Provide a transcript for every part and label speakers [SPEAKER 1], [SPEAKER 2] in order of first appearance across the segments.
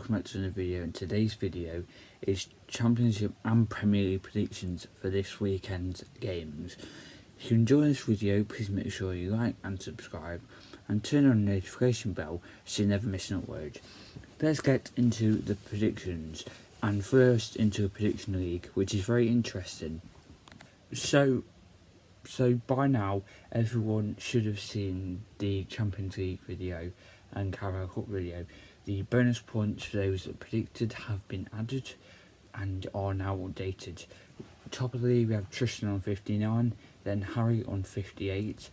[SPEAKER 1] welcome back to another video. And today's video is Championship and Premier League predictions for this weekend's games. If you enjoy this video, please make sure you like and subscribe and turn on the notification bell so you never miss an upload. Let's get into the predictions, and first into a prediction league, which is very interesting. So by now everyone should have seen the Champions League video and Carabao Cup video. The bonus points for those that predicted have been added and are now updated. Top of the league we have Tristan on 59, then Harry on 58,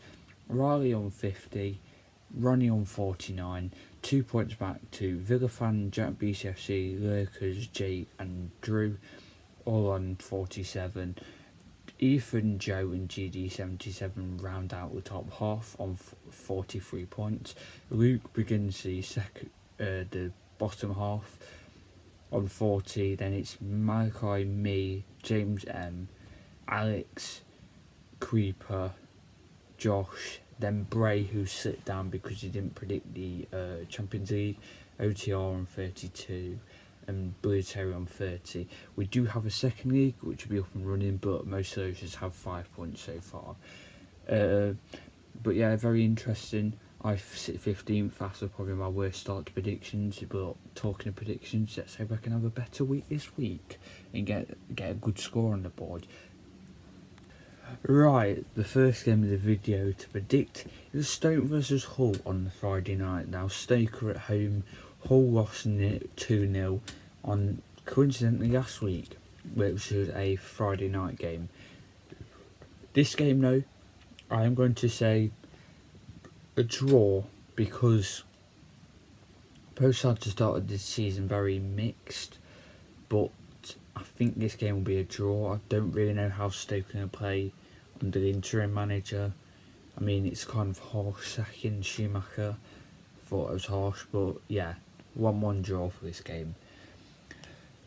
[SPEAKER 1] Riley on 50, Ronnie on 49, 2 points back to Villafan, Jack BCFC, Lurkers, Jay and Drew, all on 47. Ethan, Joe and GD77 round out the top half on 43 points. Luke begins the bottom half on 40. Then it's Malachi, me, James M, Alex, Creeper, Josh, then Bray, who slipped down because he didn't predict the Champions League, OTR on 32. And Blue Terry on 30. We do have a second league which will be up and running, but most of those just have 5 points so far. But yeah, very interesting. I sit 15th, that's probably my worst start to predictions. But talking of predictions, let's hope I can have a better week this week and get a good score on the board. Right, the first game of the video to predict is Stoke versus Hull on the Friday night. Now Stoke are at home. Hull lost 2-0 on, coincidentally, last week, which was a Friday night game. This game, though, I am going to say a draw, because both sides have started this season very mixed, but I think this game will be a draw. I don't really know how Stoke are going to play under the interim manager. I mean, it's kind of harsh sacking Schumacher. Thought it was harsh, but yeah. 1-1 draw for this game.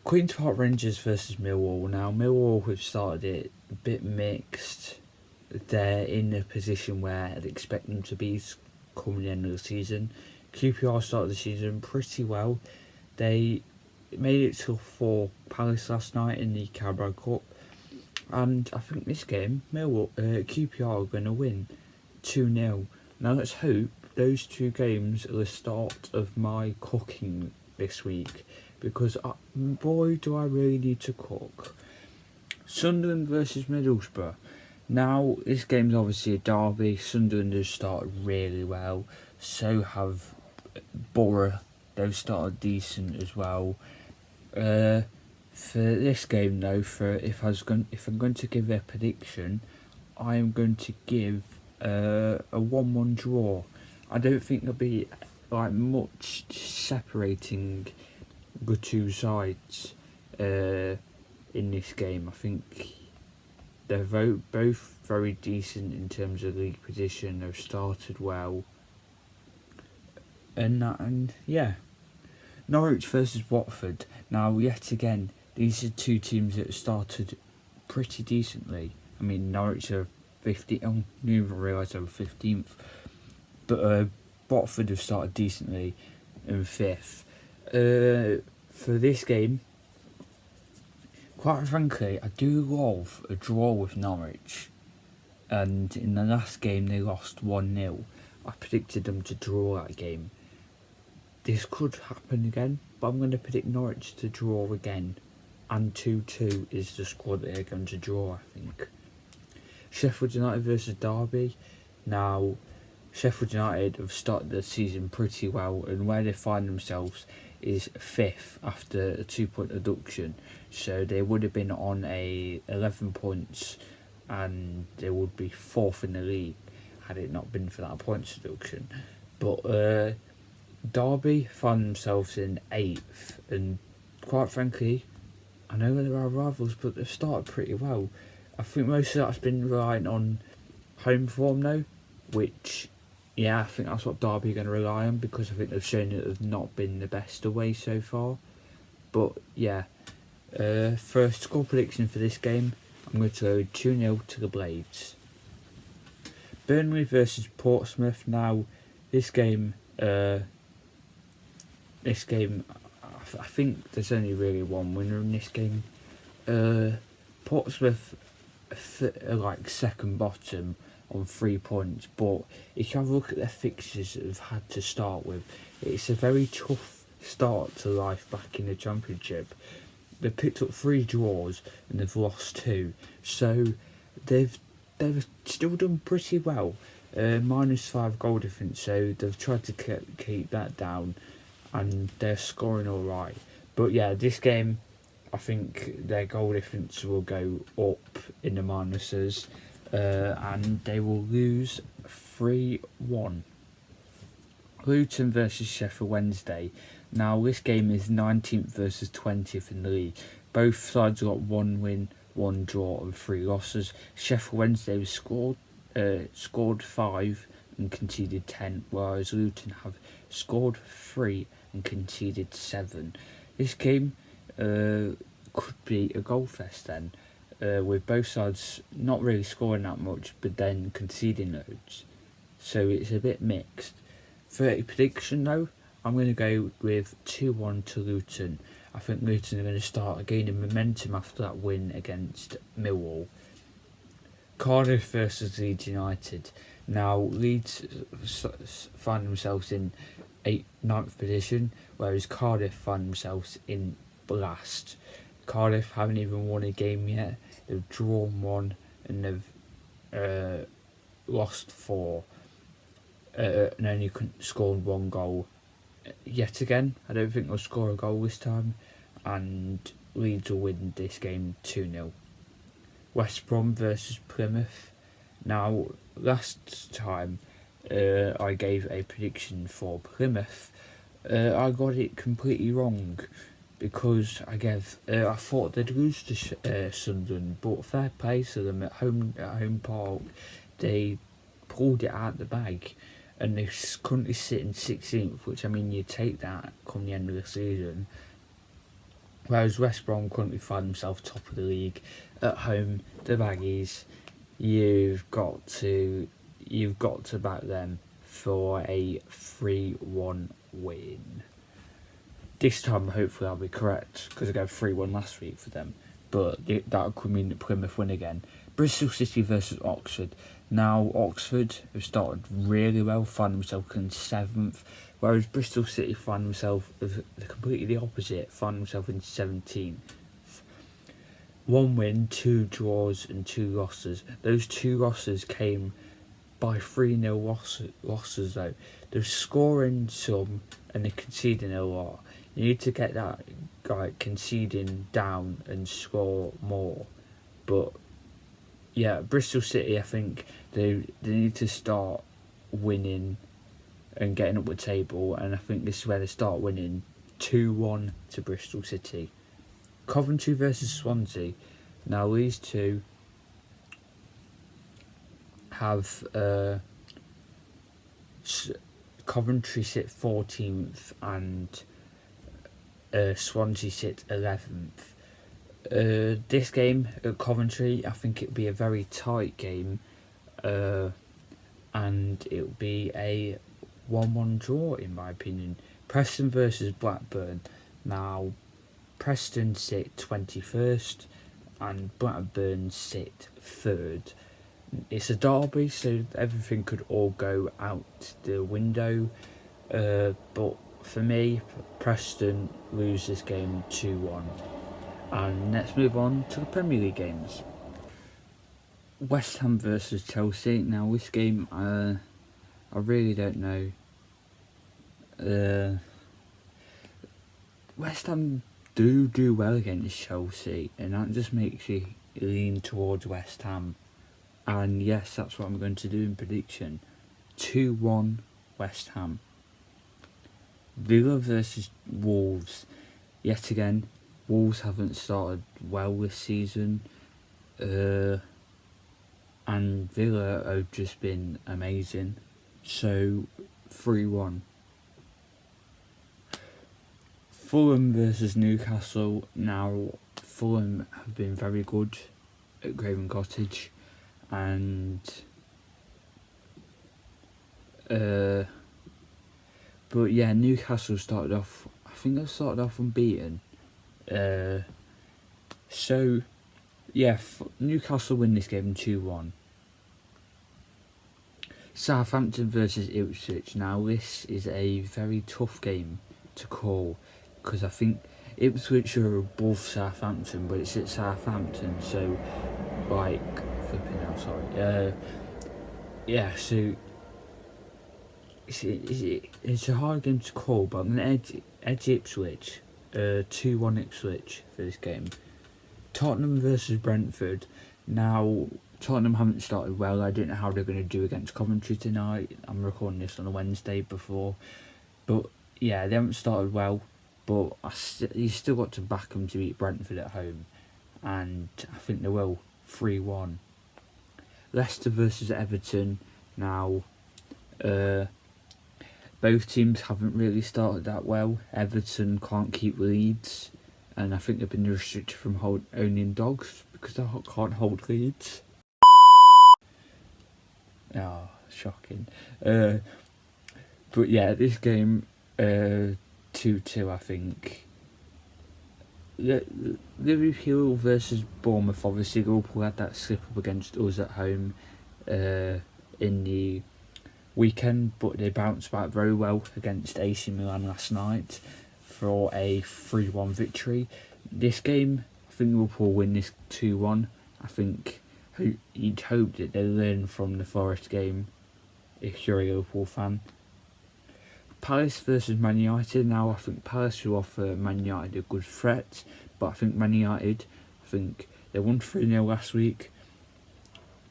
[SPEAKER 1] Queen's Park Rangers versus Millwall. Now Millwall have started it a bit mixed. They're in a position where I'd expect them to be coming the end of the season. QPR started the season pretty well. They made it to 4 Palace last night in the Carabao Cup, and I think this game QPR are going to win 2-0. Now let's hope those 2 games are the start of my cooking this week, because boy do I really need to cook. Sunderland versus Middlesbrough. Now this game's obviously a derby. Sunderland has started really well, so have Boro. They've started decent as well. For this game though, if I'm going to give a prediction, I am going to give a 1-1 draw. I don't think there'll be like much separating the 2 sides in this game. I think they're both very decent in terms of league position. They've started well, and yeah. Norwich versus Watford. Now yet again, these are 2 teams that have started pretty decently. I mean, Norwich are 15th. I didn't even realise they were 15th. But Watford have started decently in 5th. For this game, quite frankly, I do love a draw with Norwich. And in the last game, they lost 1-0. I predicted them to draw that game. This could happen again, but I'm going to predict Norwich to draw again. And 2-2 is the squad they're going to draw, I think. Sheffield United versus Derby. Now, Sheffield United have started the season pretty well, and where they find themselves is 5th after a 2-point deduction. So they would have been on 11 points, and they would be 4th in the league had it not been for that points deduction. But Derby find themselves in 8th, and quite frankly, I know there are rivals, but they've started pretty well. I think most of that's been relying on home form though, which, yeah, I think that's what Derby are going to rely on, because I think they've shown that they've not been the best away so far. But yeah, for a score prediction for this game, I'm going to go 2-0 to the Blades. Burnley versus Portsmouth. Now, this game, I I think there's only really one winner in this game. Portsmouth are like second bottom on 3 points, but if you have a look at their fixtures that they've had to start with, it's a very tough start to life back in the Championship. They've picked up 3 draws and they've lost 2, so they've still done pretty well. -5 goal difference, so they've tried to keep that down, and they're scoring all right. But yeah, this game, I think their goal difference will go up in the minuses, and they will lose 3-1. Luton versus Sheffield Wednesday. Now this game is 19th versus 20th in the league. Both sides got 1 win, 1 draw and 3 losses. Sheffield Wednesday scored 5 and conceded 10, whereas Luton have scored 3 and conceded 7. This game could be a goal fest then, with both sides not really scoring that much but then conceding loads. So it's a bit mixed. For a prediction though, I'm going to go with 2-1 to Luton. I think Luton are going to start gaining momentum after that win against Millwall. Cardiff versus Leeds United. Now Leeds find themselves in 9th position, whereas Cardiff find themselves in last. Cardiff haven't even won a game yet. They've drawn 1 and they've lost 4 and only scored 1 goal. Yet again, I don't think they'll score a goal this time, and Leeds will win this game 2-0. West Brom versus Plymouth. Now, last time I gave a prediction for Plymouth, I got it completely wrong, because I thought they'd lose to Sunderland, but fair play to them at home park. They pulled it out the bag, and they're currently sitting 16th, which, I mean, you take that come the end of the season. Whereas West Brom currently find themselves top of the league at home. The Baggies, you've got to back them for a 3-1 win. This time, hopefully, I'll be correct, because I got 3-1 last week for them. But that could mean that Plymouth win again. Bristol City versus Oxford. Now, Oxford have started really well, find themselves in 7th, whereas Bristol City find themselves completely the opposite, find themselves in 17th. 1 win, 2 draws and 2 losses. Those 2 losses came by 3-0 losses though. They're scoring some and they're conceding a lot. You need to get that guy conceding down and score more. But yeah, Bristol City, I think they need to start winning and getting up the table, and I think this is where they start winning. 2-1 to Bristol City. Coventry versus Swansea. Now these two have Coventry sit 14th and Swansea sit 11th. This game at Coventry, I think it'll be a very tight game, and it'll be a 1-1 draw in my opinion. Preston versus Blackburn. Now, Preston sit 21st and Blackburn sit 3rd. It's a derby, so everything could all go out the window, but for me, Preston lose this game 2-1. And let's move on to the Premier League games. West Ham versus Chelsea. Now this game, I really don't know. West Ham do well against Chelsea, and that just makes you lean towards West Ham. And yes, that's what I'm going to do in prediction. 2-1 West Ham. Villa versus Wolves. Yet again, Wolves haven't started well this season, and Villa have just been amazing. So 3-1. Fulham versus Newcastle. Now, Fulham have been very good at Craven Cottage, and but yeah, Newcastle started off, I think they started off unbeaten. So, yeah, Newcastle win this game 2-1. Southampton versus Ipswich. Now, this is a very tough game to call because I think Ipswich are above Southampton, but it's at Southampton, so, like, flipping out, sorry. Yeah, so it's a hard game to call, but I'm going to edge Ipswich, 2-1 Ipswich for this game. Tottenham versus Brentford. Now, Tottenham haven't started well. I don't know how they're going to do against Coventry tonight. I'm recording this on a Wednesday before. But, yeah, they haven't started well. But you still got to back them to beat Brentford at home. And I think they will. 3-1. Leicester versus Everton. Now, both teams haven't really started that well. Everton can't keep Leeds. And I think they've been restricted from owning dogs because they can't hold Leeds. Oh, shocking. But yeah, this game, 2-2, I think. Liverpool versus Bournemouth. Obviously, Liverpool had that slip up against us at home in the weekend, but they bounced back very well against AC Milan last night for a 3-1 victory. This game, I think Liverpool win this 2-1. I think you'd hope that they learn from the Forest game if you're a Liverpool fan. Palace versus Man United. Now, I think Palace will offer Man United a good threat, but I think Man United, they won 3-0 last week.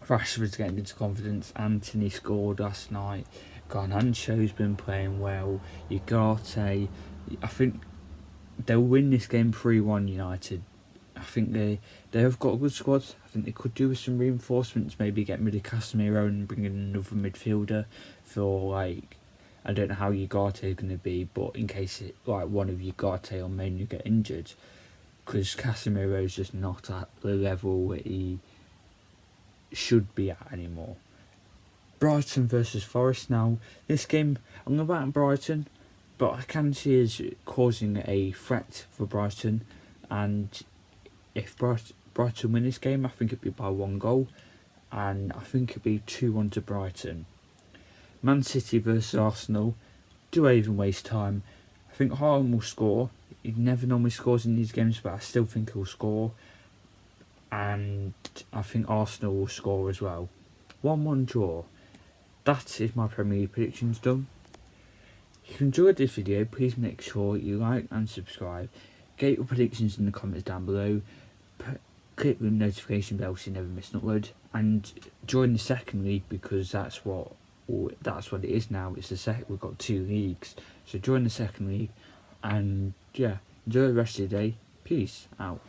[SPEAKER 1] Rashford's getting into confidence. Anthony scored last night. Garnacho's been playing well. Ugarte. I think they'll win this game 3-1 United. I think they have got a good squad. I think they could do with some reinforcements, maybe get rid of Casemiro and bring in another midfielder for, like, I don't know how Ugarte is going to be, but in case one of Ugarte or Manu get injured, because Casemiro is just not at the level that he should be at anymore. Brighton versus Forest. Now, this game, I'm going to back Brighton, but I can see us causing a threat for Brighton, and if Brighton win this game, I think it'd be by 1 goal, and I think it'd be 2-1 to Brighton. Man City versus Arsenal. Do I even waste time? I think Haaland will score. He never normally scores in these games, but I still think he'll score. And I think Arsenal will score as well. 1-1 draw. That is my Premier League predictions done. If you enjoyed this video, please make sure you like and subscribe. Get your predictions in the comments down below. Click the notification bell so you never miss an upload. And join the second league because that's what it is now. It's we've got 2 leagues. So join the second league. And yeah, enjoy the rest of the day. Peace out.